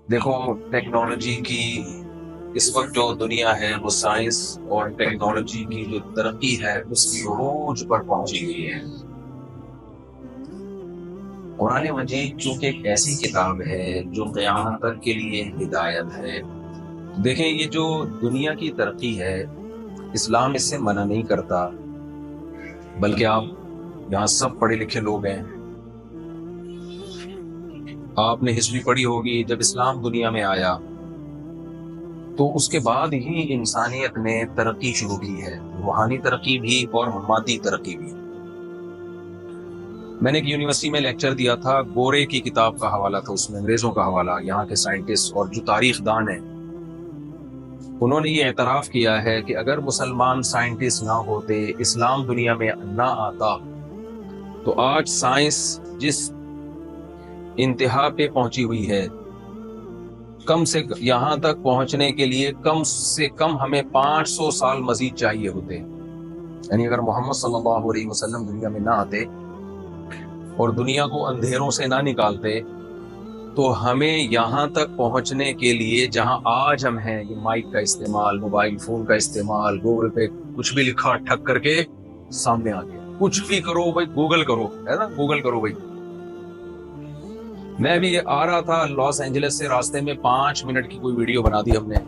دیکھو، ٹیکنالوجی کی اس وقت جو دنیا ہے وہ سائنس اور ٹیکنالوجی کی جو ترقی ہے اس کی عروج پر پہنچی ہوئی ہے۔ قرآن مجید چونکہ ایک ایسی کتاب ہے جو قیامت تک کے لیے ہدایت ہے۔ دیکھیں، یہ جو دنیا کی ترقی ہے اسلام اس سے منع نہیں کرتا، بلکہ آپ یہاں سب پڑھے لکھے لوگ ہیں، آپ نے ہسٹری پڑھی ہوگی۔ جب اسلام دنیا میں آیا تو اس کے بعد ہی انسانیت نے ترقی شروع کی ہے، روحانی ترقی بھی اور مادی ترقی بھی۔ میں نے ایک یونیورسٹی میں لیکچر دیا تھا، گورے کی کتاب کا حوالہ تھا، اس میں انگریزوں کا حوالہ، یہاں کے سائنٹسٹ اور جو تاریخ دان ہیں انہوں نے یہ اعتراف کیا ہے کہ اگر مسلمان سائنٹسٹ نہ ہوتے، اسلام دنیا میں نہ آتا، تو آج سائنس جس انتہا پہ پہنچی ہوئی ہے، کم سے یہاں تک پہنچنے کے لیے کم سے کم ہمیں 500 سال مزید چاہیے ہوتے۔ یعنی اگر محمد صلی اللہ علیہ وسلم دنیا میں نہ آتے اور دنیا کو اندھیروں سے نہ نکالتے تو ہمیں یہاں تک پہنچنے کے لیے جہاں آج ہم ہیں، یہ مائک کا استعمال، موبائل فون کا استعمال، گوگل پہ کچھ بھی لکھا ٹھک کر کے سامنے آ گیا، کچھ بھی کرو بھائی گوگل کرو، ہے نا، گوگل کرو بھائی۔ میں بھی آ رہا تھا لاس اینجلس سے، راستے میں 5 منٹ کی کوئی ویڈیو بنا دی ہم نے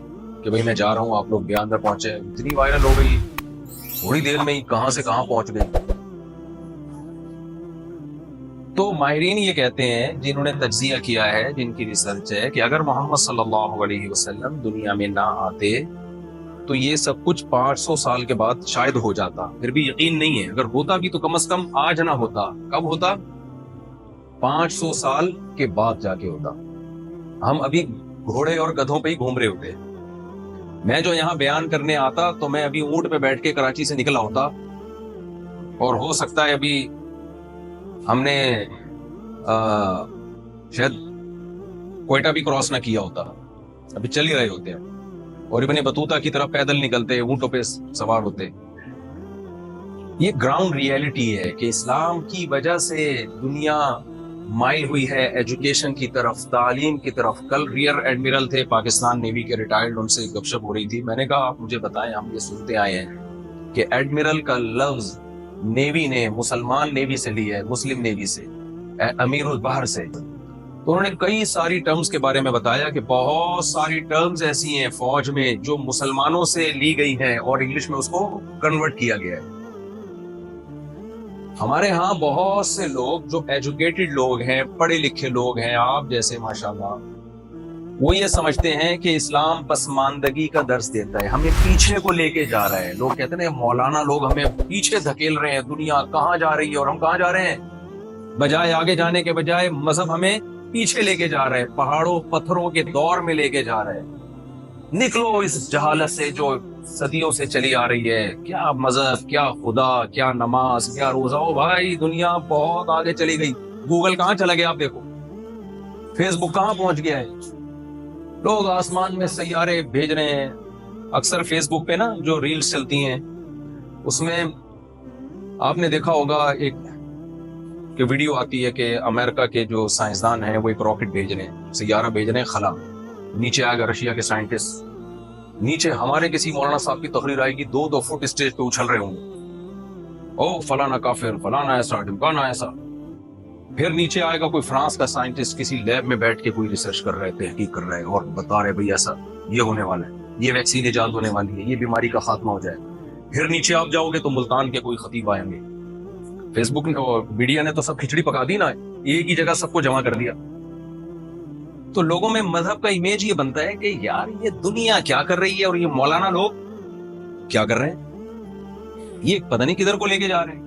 کہ بھائی میں جا رہا ہوں، آپ لوگ بھی اندر پہنچے، اتنی وائرل ہو گئی تھوڑی دیر میں ہی، کہاں سے کہاں پہنچ گئی۔ تو ماہرین یہ کہتے ہیں، جنہوں نے تجزیہ کیا ہے، جن کی ریسرچ ہے، کہ اگر محمد صلی اللہ علیہ وسلم دنیا میں نہ آتے تو یہ سب کچھ 500 سال کے بعد شاید ہو جاتا۔ پھر بھی یقین نہیں ہے، اگر ہوتا بھی تو کم از کم آج نہ ہوتا، کب ہوتا؟ 500 سال کے بعد جا کے ہوتا۔ ہم ابھی گھوڑے اور گدھوں پہ ہی گھوم رہے ہوتے۔ میں جو یہاں بیان کرنے آتا تو میں ابھی اونٹ پہ بیٹھ کے کراچی سے نکلا ہوتا، اور ہو سکتا ہے ابھی ہم نے شاید کوئٹہ بھی کراس نہ کیا ہوتا، ابھی چل ہی رہے ہوتے ہیں، اور ابن بطوطہ کی طرف پیدل نکلتے، اونٹوں پہ سوار ہوتے۔ یہ گراؤنڈ ریئلٹی ہے کہ اسلام کی وجہ سے دنیا مائل ہوئی ہے ایجوکیشن کی طرف، تعلیم کی طرف۔ کل ریئر ایڈمرل تھے پاکستان نیوی کے ریٹائرڈ، ان سے گپ شپ ہو رہی تھی، میں نے کہا آپ مجھے بتائیں، ہم یہ سنتے آئے ہیں کہ ایڈمرل کا لفظ نیوی نے مسلمان نیوی سے لیا ہے، مسلم نیوی سے، امیر البحر سے۔ تو انہوں نے کئی ساری ٹرمز کے بارے میں بتایا کہ بہت ساری ٹرمز ایسی ہیں فوج میں جو مسلمانوں سے لی گئی ہیں اور انگلش میں اس کو کنورٹ کیا گیا ہے۔ ہمارے ہاں بہت سے لوگ جو ایجوکیٹڈ لوگ ہیں، پڑھے لکھے لوگ ہیں، آپ جیسے ماشاءاللہ، وہ یہ سمجھتے ہیں کہ اسلام پسماندگی کا درس دیتا ہے، ہمیں پیچھے کو لے کے جا رہا ہے۔ لوگ کہتے ہیں مولانا لوگ ہمیں پیچھے دھکیل رہے ہیں، دنیا کہاں جا رہی ہے اور ہم کہاں جا رہے ہیں، بجائے آگے جانے کے بجائے مذہب ہمیں پیچھے لے کے جا رہے ہیں، پہاڑوں پتھروں کے دور میں لے کے جا رہے ہیں۔ نکلو اس جہالت سے جو صدیوں سے چلی آ رہی ہے، کیا مذہب، کیا خدا، کیا نماز، کیا روزہ۔ او بھائی، دنیا بہت آگے چلی گئی، گوگل کہاں چلا گیا آپ دیکھو، فیس بک کہاں پہنچ گیا ہے، لوگ آسمان میں سیارے بھیج رہے ہیں۔ اکثر فیس بک پہ نا جو ریلز چلتی ہیں اس میں آپ نے دیکھا ہوگا ایک کہ ویڈیو آتی ہے کہ امریکہ کے جو سائنسدان ہیں وہ ایک راکٹ بھیج رہے ہیں، سیارہ بھیج رہے ہیں خلا، نیچے آئے گا رشیا کے سائنٹسٹ، نیچے ہمارے کسی مولانا صاحب کی تقریر آئے گی، 2 فٹ اسٹیج پہ اچھل رہے ہوں گے، او فلانا کافر، فلانا ایسا، ڈمکانا ایسا۔ پھر نیچے آئے گا کوئی فرانس کا سائنٹسٹ کسی لیب میں بیٹھ کے کوئی ریسرچ کر رہے، تحقیق کر رہے اور بتا رہے بھئی ایسا یہ ہونے والا ہے، یہ ویکسین ایجاد ہونے والی ہے، یہ بیماری کا خاتمہ ہو جائے۔ پھر نیچے آپ جاؤ گے تو ملتان کے کوئی خطیب آئیں گے۔ فیس بک اور میڈیا نے تو سب کھچڑی پکا دی نا، ایک ہی جگہ سب کو جمع کر دیا۔ تو لوگوں میں مذہب کا امیج یہ بنتا ہے کہ یار یہ دنیا کیا کر رہی ہے اور یہ مولانا لوگ کیا کر رہے ہیں، یہ پتہ نہیں کدھر کو لے کے جا رہے ہیں۔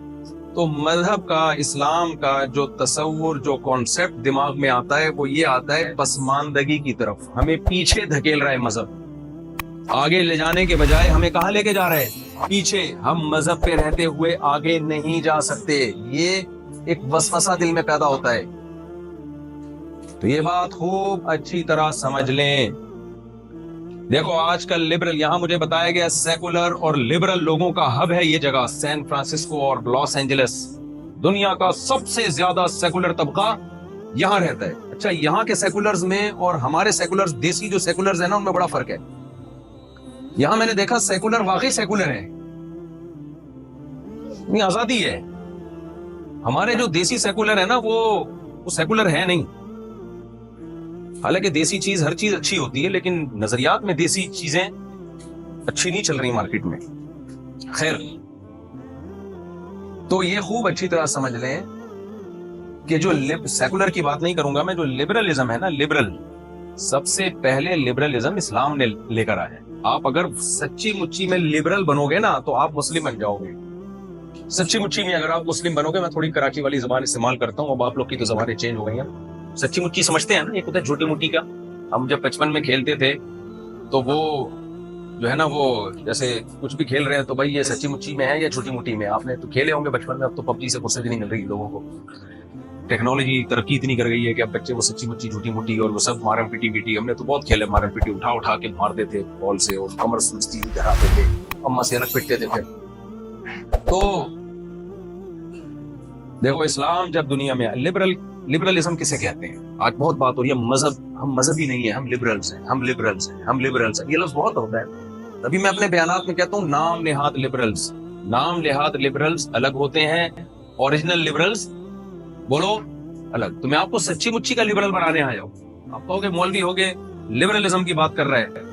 تو مذہب کا، اسلام کا جو تصور، جو کانسیپٹ دماغ میں آتا ہے وہ یہ آتا ہے پسماندگی کی طرف، ہمیں پیچھے دھکیل رہا ہے مذہب، آگے لے جانے کے بجائے ہمیں کہاں لے کے جا رہے ہیں، پیچھے۔ ہم مذہب پہ رہتے ہوئے آگے نہیں جا سکتے، یہ ایک وسوسہ دل میں پیدا ہوتا ہے۔ تو یہ بات خوب اچھی طرح سمجھ لیں۔ دیکھو آج کل لبرل، یہاں مجھے بتایا گیا سیکولر اور لبرل لوگوں کا ہب ہے یہ جگہ، سین فرانسسکو اور لاس اینجلس۔ دنیا کا سب سے زیادہ سیکولر طبقہ یہاں رہتا ہے. اچھا یہاں کے سیکولرز میں اور ہمارے سیکولرز دیسی جو سیکولرز ہیں نا ان میں بڑا فرق ہے. یہاں میں نے دیکھا سیکولر واقعی سیکولر ہے, اتنی آزادی ہے. ہمارے جو دیسی سیکولر ہے نا وہ سیکولر ہے نہیں. حالانکہ دیسی چیز ہر چیز اچھی ہوتی ہے لیکن نظریات میں دیسی چیزیں اچھی نہیں چل رہی مارکیٹ میں. خیر, تو یہ خوب اچھی طرح سمجھ لیں کہ جو سیکولر کی بات نہیں کروں گا میں, جو لبرلزم ہے نا, لبرل, سب سے پہلے لبرلزم اسلام نے لے کر آیا ہے. آپ اگر سچی مچی میں لبرل بنو گے نا تو آپ مسلم بن جاؤ گے. سچی مچی میں اگر آپ مسلم بنو گے, میں تھوڑی کراچی والی زبان استعمال کرتا ہوں, اب آپ لوگ کی تو زبانیں چینج ہو گئی ہیں. سچی مچی سمجھتے ہیں نا, ایک ہوتا ہے جھوٹی موٹی کا. ہم جب بچپن میں کھیلتے تھے تو وہ جو ہے نا وہ جیسے کچھ بھی کھیل رہے ہیں تو بھائی یہ سچی مچی میں ہے یا چھوٹی موٹی میں. آپ نے تو کھیلے ہوں گے بچپن میں, اب تو پبجی سے فرصت نہیں مل رہی لوگوں کو. ٹیکنالوجی ترقی اتنی کر گئی ہے کہ اب بچے وہ سچی مچی جھوٹی موٹی اور وہ سب مارم پیٹی بیٹی. ہم نے تو بہت کھیلے مارم پیٹی, اٹھا کے مارتے تھے بال سے اور کمر سوچتی دہراتے تھے, اما سے الگ پٹتے تھے. پھر تو دیکھو اسلام جب دنیا میں لبرلزم کسے کہتے ہیں؟ آج بہت بات ہو رہی ہے مذہب, ہم مذہبی نہیں ہیں, ہم لبرلز ہیں, ہم لبرلز ہیں, ہم لبرلز ہیں. یہ لفظ بہت ہوتا ہے. تبھی میں اپنے بیانات میں کہتا ہوں نام نہاد لبرلز. نام نہاد لبرلز الگ ہوتے ہیں, اوریجنل لبرلز بولو الگ. تو میں آپ کو سچی مچی کا لبرل بنانے آیا ہوں. آپ کہو گے مولوی ہو گئے لبرلزم کی بات کر رہے ہیں.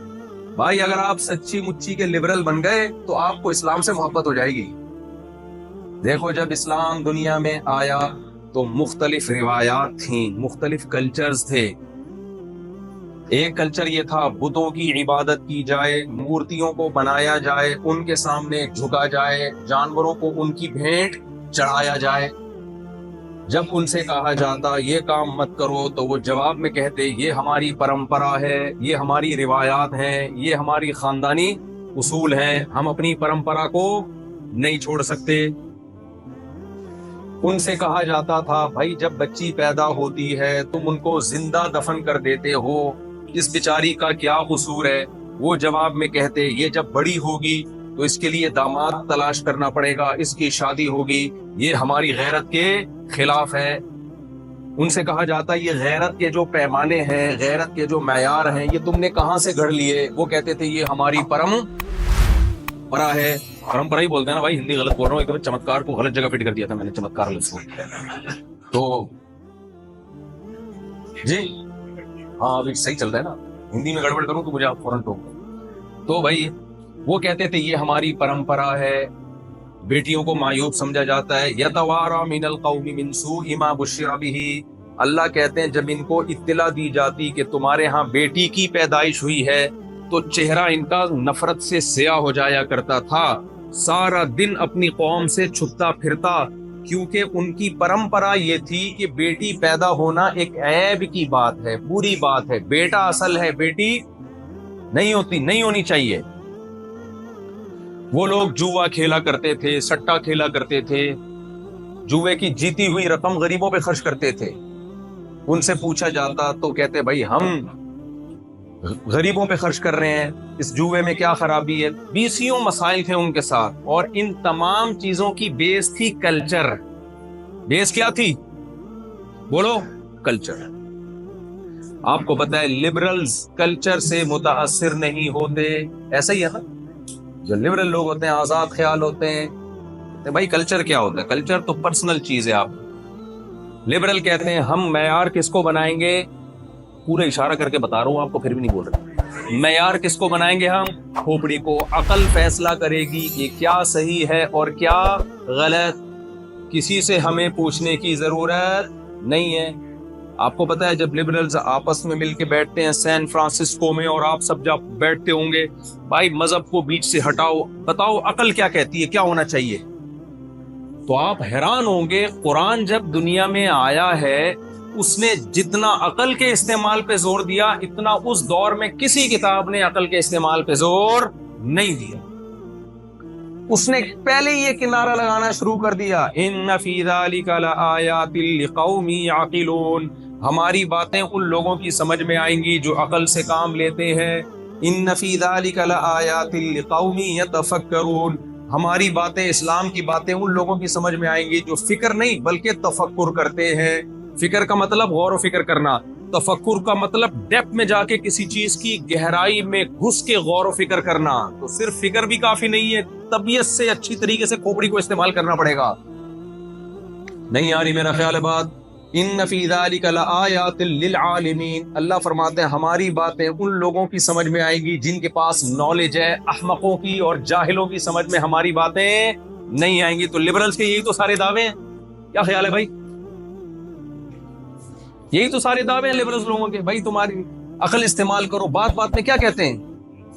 بھائی اگر آپ سچی مچی کے لبرل بن گئے تو آپ کو اسلام سے محبت ہو جائے گی. دیکھو جب اسلام دنیا میں آیا تو مختلف روایات تھیں, مختلف کلچرز تھے. ایک کلچر یہ تھا بتوں کی عبادت کی جائے, مورتیوں کو بنایا جائے, ان کے سامنے جھکا جائے, جانوروں کو ان کی بھینٹ چڑھایا جائے. جب ان سے کہا جاتا یہ کام مت کرو تو وہ جواب میں کہتے یہ ہماری پرمپرا ہے, یہ ہماری روایات ہیں, یہ ہماری خاندانی اصول ہیں, ہم اپنی پرمپرا کو نہیں چھوڑ سکتے. ان سے کہا جاتا تھا بھائی جب بچی پیدا ہوتی ہے تم ان کو زندہ دفن کر دیتے ہو, اس بیچاری کا کیا قصور ہے؟ وہ جواب میں کہتے یہ جب بڑی ہوگی تو اس کے لیے داماد تلاش کرنا پڑے گا, اس کی شادی ہوگی, یہ ہماری غیرت کے خلاف ہے. ان سے کہا جاتا یہ غیرت کے جو پیمانے ہیں, غیرت کے جو معیار ہیں, یہ تم نے کہاں سے گھڑ لیے؟ وہ کہتے تھے یہ ہماری پرمپرا ہے. پرمپرا ہی بولتے ہیں نا بھائی, ہندی غلط بول رہا ہوں, ایک چمتکار کو غلط جگہ فٹ کر دیا تھا میں نے, چمتکار لفظ تو جی ہاں ابھی صحیح چل رہا ہے نا, ہندی میں گڑبڑ کروں تو مجھے آپ فوراً ٹوک دیں. تو بھائی وہ کہتے تھے یہ ہماری پرمپرا ہے, بیٹیوں کو معیوب سمجھا جاتا ہے. یتوارا من القوم من سوء ما بشر به, اللہ کہتے ہیں جب ان کو اطلاع دی جاتی کہ تمہارے ہاں بیٹی کی پیدائش ہوئی ہے تو چہرہ ان کا نفرت سے سیاہ ہو جایا کرتا تھا, سارا دن اپنی قوم سے چھپتا پھرتا, کیونکہ ان کی پرمپرا یہ تھی کہ بیٹی پیدا ہونا ایک عیب کی بات ہے, بری بات ہے. بیٹا اصل ہے, بیٹی نہیں ہونی چاہیے. وہ لوگ جوا کھیلا کرتے تھے, سٹا کھیلا کرتے تھے, جوے کی جیتی ہوئی رقم غریبوں پہ خرچ کرتے تھے. ان سے پوچھا جاتا تو کہتے بھائی ہم غریبوں پہ خرچ کر رہے ہیں, اس جوے میں کیا خرابی ہے؟ 20 مسائل تھے ان کے ساتھ, اور ان تمام چیزوں کی بیس تھی کلچر. بیس کیا تھی بولو؟ کلچر. آپ کو پتا ہے لبرلز کلچر سے متاثر نہیں ہوتے, ایسا ہی ہے نا. جو لبرل لوگ ہوتے ہیں آزاد خیال ہوتے ہیں, بھائی کلچر کیا ہوتا ہے؟ کلچر تو پرسنل چیز ہے. آپ لبرل کہتے ہیں ہم معیار کس کو بنائیں گے, پورا اشارہ کر کے بتا رہا ہوں آپ کو, پھر بھی نہیں بول رہے. معیار کس کو بنائیں گے ہم؟ کھوپڑی کو. عقل فیصلہ کرے گی کہ کیا صحیح ہے اور کیا غلط, کسی سے ہمیں پوچھنے کی ضرورت نہیں ہے. آپ کو پتا ہے جب لبرلز آپس میں مل کے بیٹھتے ہیں سین فرانسسکو میں, اور آپ سب جب بیٹھتے ہوں گے, بھائی مذہب کو بیچ سے ہٹاؤ, بتاؤ عقل کیا کہتی ہے, کیا ہونا چاہیے, تو آپ حیران ہوں گے قرآن جب دنیا میں آیا ہے اس نے جتنا عقل کے استعمال پہ زور دیا اتنا اس دور میں کسی کتاب نے عقل کے استعمال پہ زور نہیں دیا. اس نے پہلے یہ کنارہ لگانا شروع کر دیا, ان فی ذلک لآیات لقوم یعقلون, ہماری باتیں ان لوگوں کی سمجھ میں آئیں گی جو عقل سے کام لیتے ہیں. ان فی ذلک لآیات لقوم یتفکرون, ہماری باتیں, اسلام کی باتیں ان لوگوں کی سمجھ میں آئیں گی جو فکر نہیں بلکہ تفکر کرتے ہیں. فکر کا مطلب غور و فکر کرنا، تفکر کا مطلب ڈیپ میں جا کے کسی چیز کی گہرائی میں گھس کے غور و فکر کرنا. تو صرف فکر بھی کافی نہیں ہے، طبیعت سے اچھی طریقے سے کھوپڑی کو استعمال کرنا پڑے گا. نہیں آ رہی میرا خیال ہے بات؟ ان فی ذلک لآیات للعالمین، اللہ فرماتے ہیں ہماری باتیں ان لوگوں کی سمجھ میں آئیں گی جن کے پاس نالج ہے. احمقوں کی اور جاہلوں کی سمجھ میں ہماری باتیں نہیں آئیں گی. تو لبرلز کے یہی تو سارے دعوے ہیں. کیا خیال ہے بھائی؟ یہی تو سارے دعوے ہیں لبرلز لوگوں کے. بھائی تمہاری عقل استعمال کرو. بات بات میں کیا کہتے ہیں؟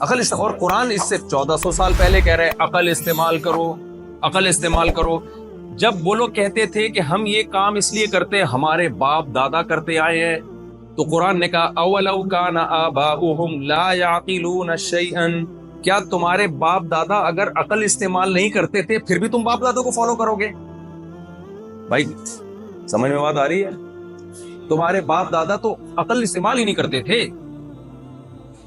عقل اور قرآن اس سے 1400 سال پہلے کہہ رہے عقل استعمال کرو، عقل استعمال کرو. جب وہ لوگ کہتے تھے کہ ہم یہ کام اس لیے کرتے ہیں ہمارے باپ دادا کرتے آئے ہیں، تو قرآن نے کہا اولو کان آباؤہم لا یعقلون شیئا، کیا تمہارے باپ دادا اگر عقل استعمال نہیں کرتے تھے پھر بھی تم باپ دادا کو فالو کرو گے؟ بھائی سمجھ میں بات آ رہی ہے؟ تمہارے باپ دادا تو عقل استعمال ہی نہیں کرتے تھے،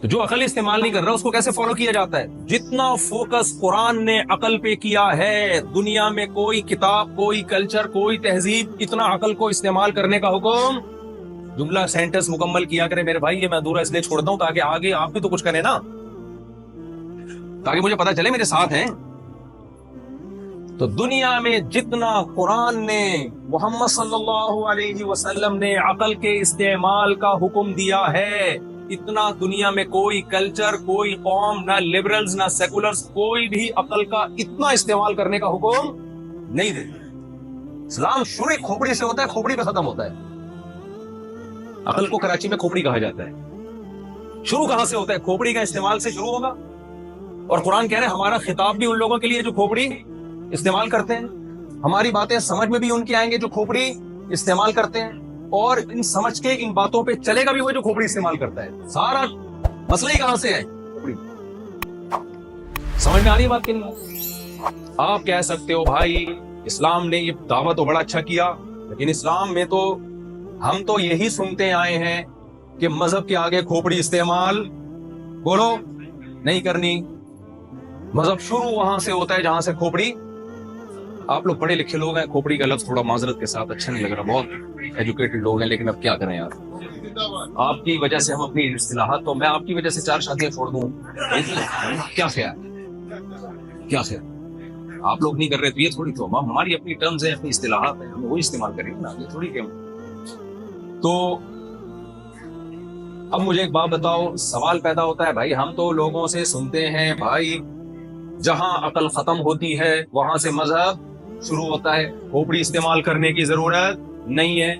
تو جو عقل استعمال نہیں کر رہا اس کو کیسے فالو کیا جاتا ہے؟ جتنا فوکس قرآن نے عقل پہ کیا ہے، دنیا میں کوئی کتاب، کوئی کلچر، کوئی تہذیب اتنا عقل کو استعمال کرنے کا حکم. جملہ سینٹنس مکمل کیا کرے میرے بھائی. یہ میں ادھورا اس لیے چھوڑتا ہوں تاکہ آگے آپ بھی تو کچھ کریں نا، تاکہ مجھے پتا چلے میرے ساتھ ہیں. تو دنیا میں جتنا قرآن نے، محمد صلی اللہ علیہ وسلم نے عقل کے استعمال کا حکم دیا ہے، اتنا دنیا میں کوئی کلچر، کوئی قوم، نہ لبرلز نہ سیکولرز، کوئی بھی عقل کا اتنا استعمال کرنے کا حکم نہیں دے. اسلام شروع کھوپڑی سے ہوتا ہے، کھوپڑی پہ ختم ہوتا ہے. عقل کو کراچی میں کھوپڑی کہا جاتا ہے. شروع کہاں سے ہوتا ہے؟ کھوپڑی کا استعمال سے شروع ہوگا. اور قرآن کہہ رہے ہیں ہمارا خطاب بھی ان لوگوں کے لیے جو کھوپڑی استعمال کرتے ہیں. ہماری باتیں سمجھ میں بھی ان کی آئیں گے جو کھوپڑی استعمال کرتے ہیں، اور ان سمجھ کے ان باتوں پہ چلے گا بھی وہ جو کھوپڑی استعمال کرتا ہے. سارا مسئلہ ہی کہاں سے ہے؟ کھوپڑی. سمجھ میں آ رہی ہے بات کہ نہیں؟ آپ کہہ سکتے ہو بھائی اسلام نے یہ دعویٰ تو بڑا اچھا کیا، لیکن اسلام میں تو ہم تو یہی سنتے آئے ہیں کہ مذہب کے آگے کھوپڑی استعمال بولو نہیں کرنی. مذہب شروع وہاں سے ہوتا ہے جہاں سے کھوپڑی. آپ لوگ پڑھے لکھے لوگ ہیں، کھوپڑی کا لفظ تھوڑا معذرت کے ساتھ اچھا نہیں لگ رہا، بہت ایجوکیٹڈ لوگ ہیں، لیکن اب کیا کریں یار، آپ کی وجہ سے ہم اپنی اصطلاحات، تو میں آپ کی وجہ سے 4 شادیاں چھوڑ دوں. کیا خیال؟ کیا خیال؟ آپ لوگ نہیں کر رہے تو یہ تھوڑی، تو ہماری اپنی ٹرمز ہیں، اپنی اصطلاحات ہیں، ہم وہی استعمال کریں گے نا، یہ تھوڑی کہ. تو اب مجھے ایک بات بتاؤ، سوال پیدا ہوتا ہے بھائی ہم تو لوگوں سے سنتے ہیں بھائی جہاں عقل ختم ہوتی ہے وہاں سے مذہب شروع ہوتا ہے، کھوپڑی استعمال کرنے کی ضرورت نہیں ہے.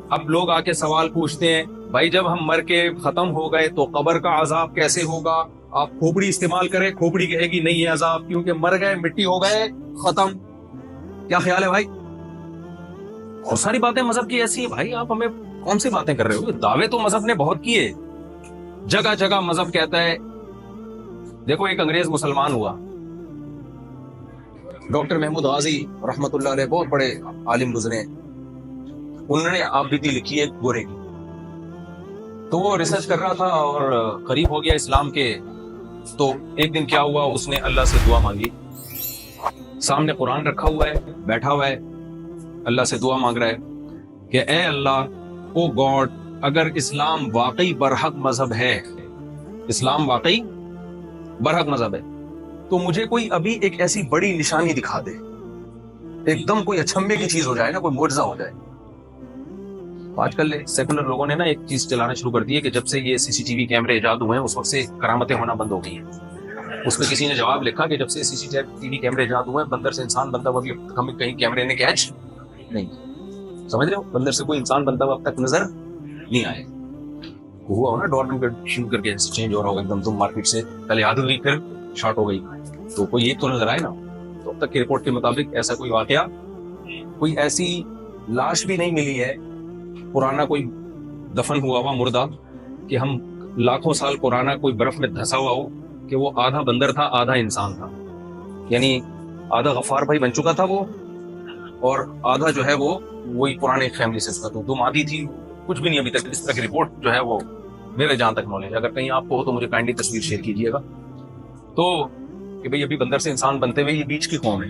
اب لوگ آ کے سوال پوچھتے ہیں بھائی جب ہم مر کے ختم ہو گئے تو قبر کا عذاب کیسے ہوگا؟ آپ کھوپڑی استعمال کریں، کھوپڑی کہے گی نہیں ہے عذاب، کیونکہ مر گئے، مٹی ہو گئے، ختم. کیا خیال ہے بھائی؟ بہت ساری باتیں مذہب کی ایسی ہیں بھائی، آپ ہمیں کون سی باتیں کر رہے ہو؟ دعوے تو مذہب نے بہت کیے، جگہ جگہ مذہب کہتا ہے. دیکھو ایک انگریز مسلمان ہوا، ڈاکٹر محمود غازی رحمت اللہ علیہ، بہت بڑے عالم گزرے، انہوں نے آبدی لکھی ہے گورے کی. تو وہ ریسرچ کر رہا تھا اور قریب ہو گیا اسلام کے. تو ایک دن کیا ہوا، اس نے اللہ سے دعا مانگی. سامنے قرآن رکھا ہوا ہے، بیٹھا ہوا ہے، اللہ سے دعا مانگ رہا ہے کہ اے اللہ، او گاڈ، اگر اسلام واقعی برحق مذہب ہے، اسلام واقعی برحق مذہب ہے، تو مجھے کوئی ابھی ایک ایسی بڑی نشانی دکھا دے، ایک دم کوئی اچھمبے کی چیز ہو جائے نا، کوئی معجزہ ہو جائے. آج کل سیکولر لوگوں نے نا ایک چیز چلانا شروع کر دی ہے کہ جب سے یہ CCTV کیمرے ایجاد ہوئے ہیں اس وقت سے کرامتیں ہونا بند ہو گئی ہیں. اس میں کسی نے جواب لکھا کہ جب سے CCTV کیمرے ایجاد ہوئے ہیں بندر سے انسان بنتا ہوا ہمیں کہیں کیمرے نے کیچ نہیں. سمجھ رہے ہو؟ بندر سے کوئی انسان بنتا ہوا اب تک نظر نہیں آئے. ہوا ہو نا ڈور شوٹ کر کے چینج ہو رہا ہوگا ایک دم، تم مارکیٹ سے پہلے یاد ہوئی پھر شارٹ ہو گئی، تو کوئی ایک تو نظر آئے نا. تو اب تک کی رپورٹ کے مطابق ایسا کوئی واقعہ، کوئی ایسی لاش بھی نہیں ملی ہے پرانا کوئی دفن ہوا ہوا مردہ کہ ہم لاکھوں سال پرانا کوئی برف میں دھسا ہوا ہو کہ وہ آدھا بندر تھا آدھا انسان تھا، یعنی آدھا غفار بھائی بن چکا تھا وہ، اور آدھا جو ہے وہ وہی پرانے فیملی سے اس کا تو دم آدھی تھی. کچھ بھی نہیں ابھی تک اس طرح کی رپورٹ جو ہے وہ میرے جہاں تک نالج، اگر کہیں آپ کو ہو تو مجھے کائنڈلی تصویر شیئر کیجیے گا. تو کہ بھئی ابھی بندر سے انسان بنتے ہوئے یہ بیچ کی قوم ہے،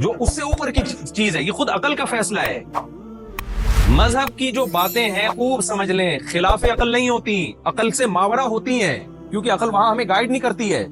جو اس سے اوپر کی چیز ہے، یہ خود عقل کا فیصلہ ہے. مذہب کی جو باتیں ہیں خوب سمجھ لیں، خلاف عقل نہیں ہوتی، عقل سے ماورا ہوتی ہیں، کیونکہ عقل وہاں ہمیں گائیڈ نہیں کرتی ہے.